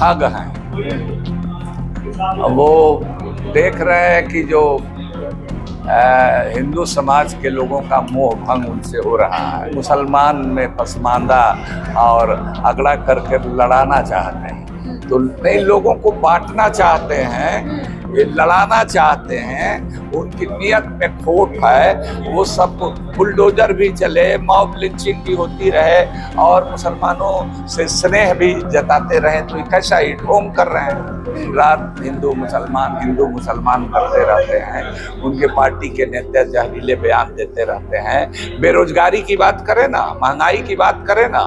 ठग हैं। वो देख रहे हैं कि जो हिंदू समाज के लोगों का मोह भंग उनसे हो रहा है। मुसलमान में पसमानदा और अगड़ा करके लड़ाना चाहते हैं, तो नए लोगों को बांटना चाहते हैं, ये लड़ाना चाहते हैं। उनकी नियत में खोट है। वो सब बुलडोजर भी चले, मॉब लिंचिंग भी होती रहे और मुसलमानों से स्नेह भी जताते रहे, तो कैसा ही ढोंग कर रहे हैं। रात हिंदू मुसलमान करते रहते हैं। उनके पार्टी के नेता जहरीले बयान देते रहते हैं। बेरोजगारी की बात करें ना, महंगाई की बात करें ना,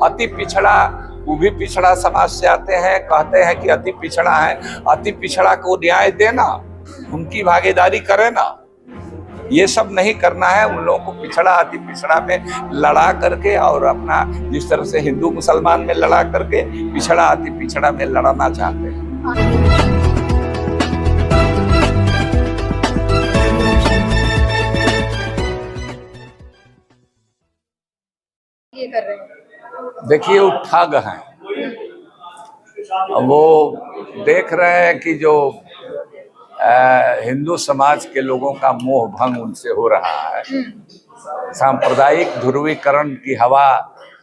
अति पिछड़ा, वो भी पिछड़ा समाज से आते हैं, कहते हैं कि अति पिछड़ा है। अति पिछड़ा को न्याय देना, उनकी भागीदारी करे ना, ये सब नहीं करना है। उन लोगों को पिछड़ा अति पिछड़ा में लड़ा करके और अपना जिस तरह से हिंदू मुसलमान में लड़ा करके पिछड़ा अति पिछड़ा में लड़ाना चाहते हैं। ये कर रहे हैं। देखिए, वो ठग हैं। वो देख रहे हैं कि जो हिंदू समाज के लोगों का मोह भंग उनसे हो रहा है। सांप्रदायिक ध्रुवीकरण की हवा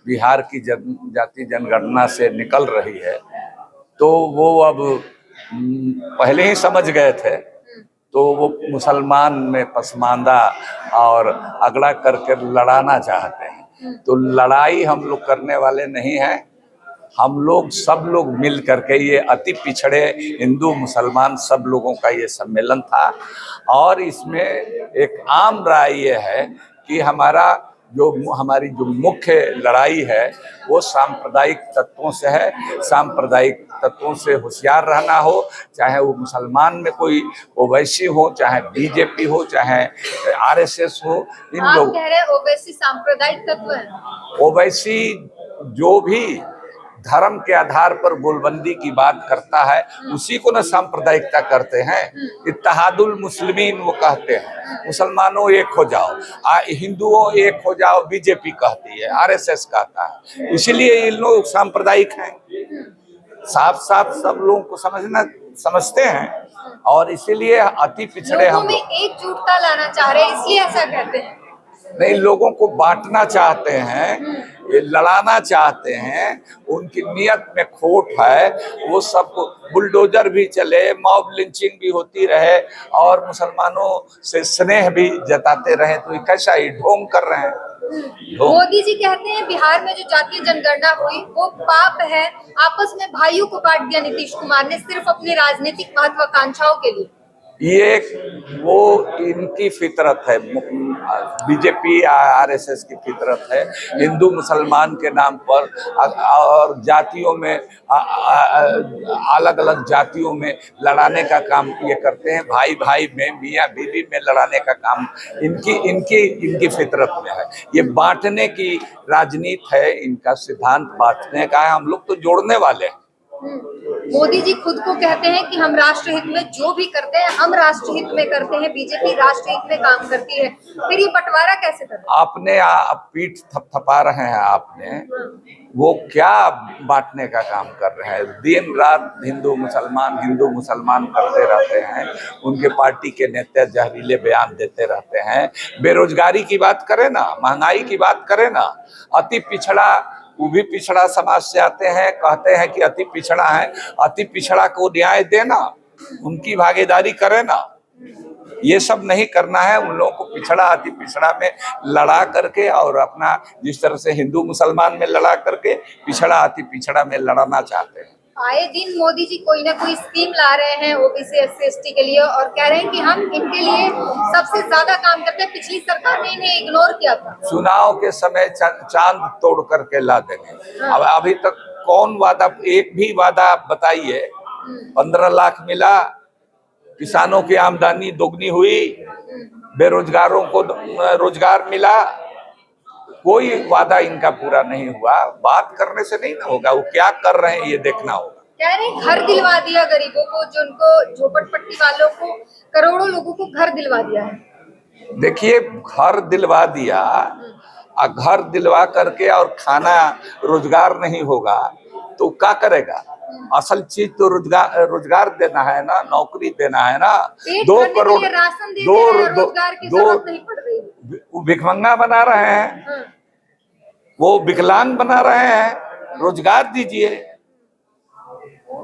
बिहार की जाति जनगणना से निकल रही है, तो वो अब पहले ही समझ गए थे, तो वो मुसलमान में पसमानदा और अगड़ा करके लड़ाना चाहते हैं। तो लड़ाई हम लोग करने वाले नहीं हैं। हम लोग सब लोग मिल करके, ये अति पिछड़े हिंदू मुसलमान सब लोगों का ये सम्मेलन था और इसमें एक आम राय ये है कि हमारी जो मुख्य लड़ाई है वो सांप्रदायिक तत्वों से है। सांप्रदायिक तत्वों से होशियार रहना हो, चाहे वो मुसलमान में कोई ओवैसी हो, चाहे बीजेपी हो, चाहे आरएसएस हो। इन लोग कह रहे हैं ओवैसी सांप्रदायिक तत्व है। ओवैसी जो भी धर्म के आधार पर गोलबंदी की बात करता है, उसी को न सांप्रदायिकता करते हैं। इत्तेहादुल मुस्लिमीन वो कहते हैं, मुसलमानों एक हो जाओ, हिंदुओं एक हो जाओ बीजेपी कहती है, आरएसएस कहता है। इसलिए ये लोग सांप्रदायिक हैं। साफ साफ सब लोगों को समझते हैं और इसीलिए अति पिछड़े हम लोग एकजुटता लाना चाह रहे हैं, इसलिए ऐसा कहते हैं। नहीं, लोगों को बांटना चाहते हैं, ये लड़ाना चाहते हैं। उनकी नियत में खोट है। वो सब बुलडोजर भी चले, मॉब लिंचिंग भी होती रहे और मुसलमानों से स्नेह भी जताते रहे, तो कैसा ही ढोंग कर रहे हैं। मोदी जी कहते हैं बिहार में जो जातीय जनगणना हुई वो पाप है, आपस में भाइयों को बांट दिया नीतीश कुमार ने सिर्फ अपनी राजनीतिक महत्वाकांक्षाओं के लिए। ये वो इनकी फितरत है, बीजेपी आरएसएस की फितरत है। हिंदू मुसलमान के नाम पर और जातियों में अलग अलग जातियों में लड़ाने का काम ये करते हैं। भाई भाई में, मियाँ बीवी में लड़ाने का काम इनकी फितरत में है। ये बांटने की राजनीति है, इनका सिद्धांत बांटने का है। हम लोग तो जोड़ने वाले हैं। मोदी जी खुद को कहते हैं कि हम राष्ट्रहित में जो भी करते हैं हम राष्ट्रहित में करते हैं, बीजेपी राष्ट्रहित में काम करती है, फिर ये बंटवारा कैसे करते हैं? आपने पीठ थपथपा रहे हैं, आपने वो क्या बांटने का काम कर रहे हैं? दिन रात हिंदू मुसलमान करते रहते हैं। उनके पार्टी के नेता जहरीले बयान देते रहते हैं। बेरोजगारी की बात करें ना, महंगाई की बात करें ना, अति पिछड़ा, वो भी पिछड़ा समाज से आते हैं, कहते हैं कि अति पिछड़ा है। अति पिछड़ा को न्याय देना, उनकी भागीदारी करे ना, ये सब नहीं करना है। उन लोगों को पिछड़ा अति पिछड़ा में लड़ा करके और अपना जिस तरह से हिंदू मुसलमान में लड़ा करके पिछड़ा अति पिछड़ा में लड़ाना चाहते हैं। आए दिन मोदी जी कोई ना कोई स्कीम ला रहे हैं ओबीसी एससी एसटी के लिए और कह रहे हैं कि हम इनके लिए सबसे ज्यादा काम करते हैं। पिछली सरकार ने इन्हें इग्नोर किया था। चुनाव के समय चांद तोड़ करके ला देंगे। अब अभी तक कौन वादा, एक भी वादा आप बताइए। 15 लाख मिला, किसानों की आमदनी दोगुनी हुई, बेरोजगारों को रोजगार मिला, कोई वादा इनका पूरा नहीं हुआ। बात करने से नहीं ना होगा, वो क्या कर रहे हैं ये देखना होगा। कह रहे हैं घर दिलवा दिया गरीबों को, जो उनको झोपड़पट्टी वालों को, करोड़ों लोगों को घर दिलवा दिया है। देखिए, घर दिलवा दिया, घर दिलवा करके और खाना रोजगार नहीं होगा तो क्या करेगा? असल चीज तो रोजगार देना है ना, नौकरी देना है ना। पेट 2 भरने के करोड़ लिए राशन देते दो हैं, दो रोजगार की दो जरूरत नहीं पड़ रही। वो भिखमंगा बना रहे हैं, हाँ। वो विकलांग बना रहे हैं, रोजगार दीजिए।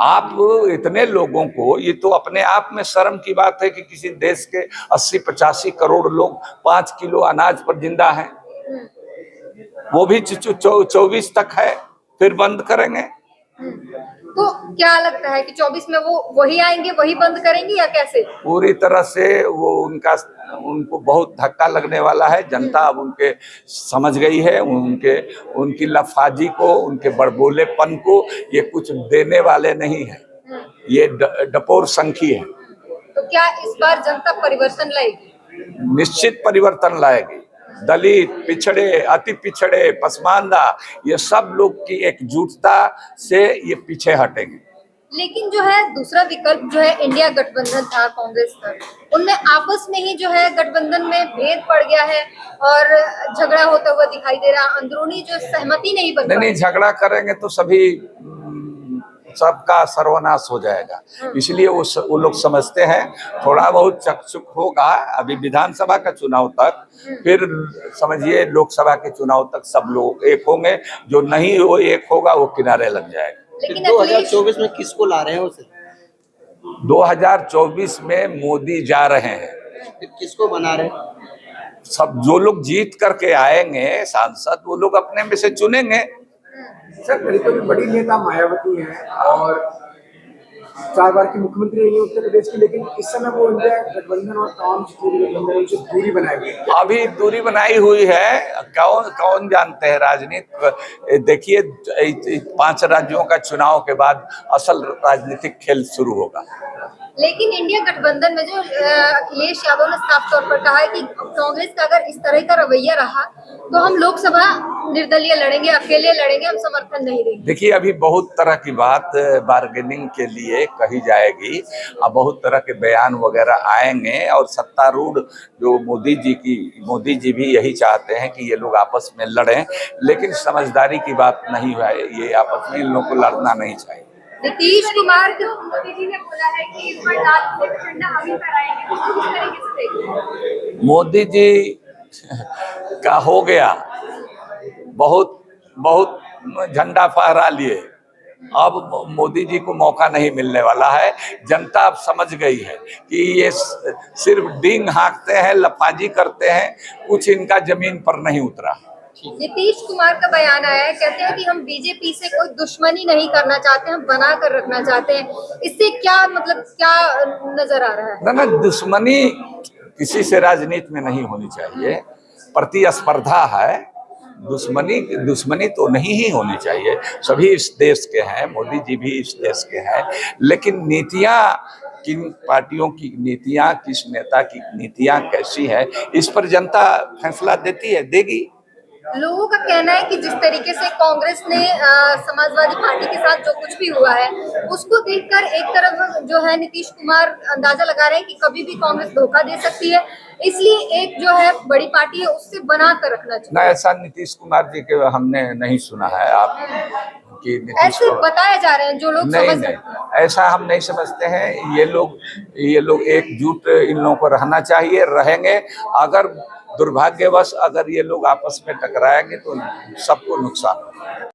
आप इतने लोगों को, ये तो अपने आप में शर्म की बात है कि किसी देश के 80-85 करोड़ लोग 5 किलो अनाज पर जिंदा हैं, वो भी 24 तक है, फिर बंद करेंगे। तो क्या लगता है कि 24 में वो वही आएंगे, वही बंद करेंगे या कैसे? पूरी तरह से वो उनको बहुत धक्का लगने वाला है। जनता अब उनके समझ गई है, उनकी लफाजी को, उनके बड़बोलेपन को ये कुछ देने वाले नहीं है। ये डपोर संखी है। तो क्या इस बार जनता परिवर्तन लाएगी? निश्चित परिवर्तन लाएगी। दलित, पिछड़े, अति पिछड़े, पसमानदा, ये सब लोग की एकजुटता से ये पीछे हटेंगे। लेकिन जो है दूसरा विकल्प जो है इंडिया गठबंधन था कांग्रेस का, उनमें आपस में ही जो है गठबंधन में भेद पड़ गया है और झगड़ा होता हुआ दिखाई दे रहा, अंदरूनी जो सहमति नहीं बन नहीं, झगड़ा करेंगे तो सबका सर्वनाश हो जाएगा। इसलिए वो लोग समझते हैं थोड़ा बहुत चकचक होगा अभी विधानसभा का चुनाव तक, फिर समझिए लोकसभा के चुनाव तक सब लोग एक होंगे। जो नहीं वो एक होगा वो किनारे लग जाएगा। लेकिन 2024 में किसको ला रहे हैं उसे? 2024 में मोदी जा रहे हैं। किसको बना रहे हैं? सब जो लोग जीत करके आएंगे सांसद, वो लोग अपने में से चुनेंगे। सर, दलितों की बड़ी नेता मायावती हैं और 4 बार की मुख्यमंत्री रही है उत्तर प्रदेश की, लेकिन इस समय वो इंडिया गठबंधन और तमाम जितने भी गठबंधन उनसे दूरी बनाई हुई है। अभी दूरी बनाई हुई है। कौन जानते हैं राजनीति? देखिए 5 राज्यों का चुनाव के बाद असल राजनीतिक खेल शुरू होगा। लेकिन इंडिया गठबंधन में जो अखिलेश यादव ने साफ तौर पर कहा है कि कांग्रेस का अगर इस तरह का रवैया रहा तो हम लोकसभा निर्दलीय लड़ेंगे, अकेले लड़ेंगे, हम समर्थन नहीं देंगे। देखिए अभी बहुत तरह की बात बार्गेनिंग के लिए कही जाएगी, अब बहुत तरह के बयान वगैरह आएंगे और सत्तारूढ़ जो मोदी जी भी यही चाहते हैं कि ये लोग आपस में लड़ें, लेकिन समझदारी की बात नहीं है, ये आपस में इन लोगों को लड़ना नहीं चाहिए। नीतीश कुमार को मोदी जी ने बोला है कि इस बार लाल किले का झंडा हम ही फहराएंगे, तो किस तरीके से देखेंगे? मोदी जी का हो गया, बहुत झंडा फहरा लिए, अब मोदी जी को मौका नहीं मिलने वाला है। जनता अब समझ गई है कि ये सिर्फ डींग हाँकते हैं, लफाजी करते हैं, कुछ इनका जमीन पर नहीं उतरा। नीतीश कुमार का बयान आया है, कहते हैं कि हम बीजेपी से कोई दुश्मनी नहीं करना चाहते, हम बना कर रखना चाहते हैं। इससे क्या मतलब क्या नजर आ रहा है? ना दुश्मनी किसी से राजनीति में नहीं होनी चाहिए, प्रतिस्पर्धा है। दुश्मनी तो नहीं ही होनी चाहिए। सभी इस देश के हैं, मोदी जी भी इस देश के हैं, लेकिन नीतियां, किन पार्टियों की नीतियां, किस नेता की नीतियां कैसी है, इस पर जनता फैसला देती है, देगी। लोगों का कहना है कि जिस तरीके से कांग्रेस ने समाजवादी पार्टी के साथ जो कुछ भी हुआ है उसको देखकर एक तरफ जो है नीतीश कुमार अंदाजा लगा रहे हैं कि कभी भी कांग्रेस धोखा दे सकती है, इसलिए एक जो है बड़ी पार्टी है उससे बना कर रखना चाहिए। ना, ऐसा नीतीश कुमार जी के हमने नहीं सुना है। आप कि ऐसे बताया जा रहे हैं जो लोग नहीं, ऐसा हम नहीं समझते हैं। ये लोग एकजुट इन लोगों को रहना चाहिए, रहेंगे। अगर दुर्भाग्यवश अगर ये लोग आपस में टकराएंगे तो सबको नुकसान होगा।